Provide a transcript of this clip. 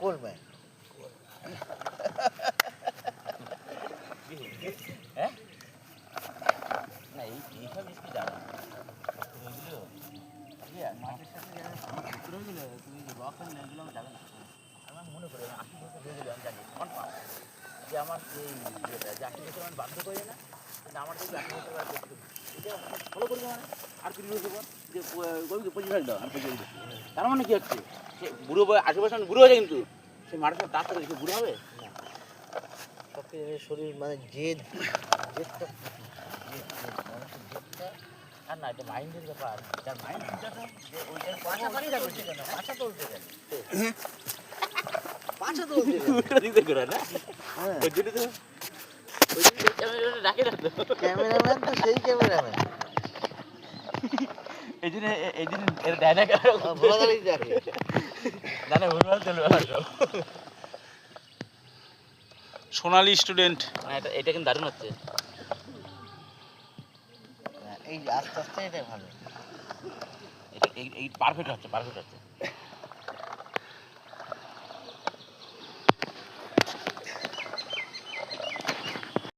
Coleman হ্যাঁ না এইসব জিনিস জানা এগুলো মাঠের সাথে পুকুরে গেলে তুমি রক এগুলো যাবে না আমার মনে করি 80 বছর হয়ে গেলে আমি জানি কনফার্ম যে আমার এই ইয়েটা যে 80 বছর আমি বাধ্য করি না কিন্তু আমার যদি 80 বছর আর করতে এটা ফলো করবে মানে আর 20 বছর পর যে গরুকে 25 সাল দাও আমি 25 দিচ্ছি তার মানে কি হচ্ছে সে বুড়ো 80 বছর বুড়ো হয়ে যায় কিন্তু সে মাঠের সাথে তার সাথে সে বুড়ো হবে না সবচেয়ে শরীর মানে জেদটা মানুষের জেদটা আর না এটা মাইন্ডের ব্যাপার যার মাইন্ড ঠিক আছে যে ওইটার পাশা পানি যাচ্ছে কেন পাশা তুলছে কেন পাঁচা তুলছে ওটা দিতে করে না হ্যাঁ ওই জন্য তো ওই জন্য ক্যামেরাম্যান রাখে না তো ক্যামেরাম্যান তো সেই ক্যামেরাম্যান এই জন্য এর ডায়না ক্যামেরা ভোলা দাঁড়িয়ে দেখে না না ভুলভাল চলবে না সোনালি স্টুডেন্ট না এটা কিন্তু দারুণ হচ্ছে এই আস্তে আস্তে এটা ভালো এটা এই পারফেক্ট হচ্ছে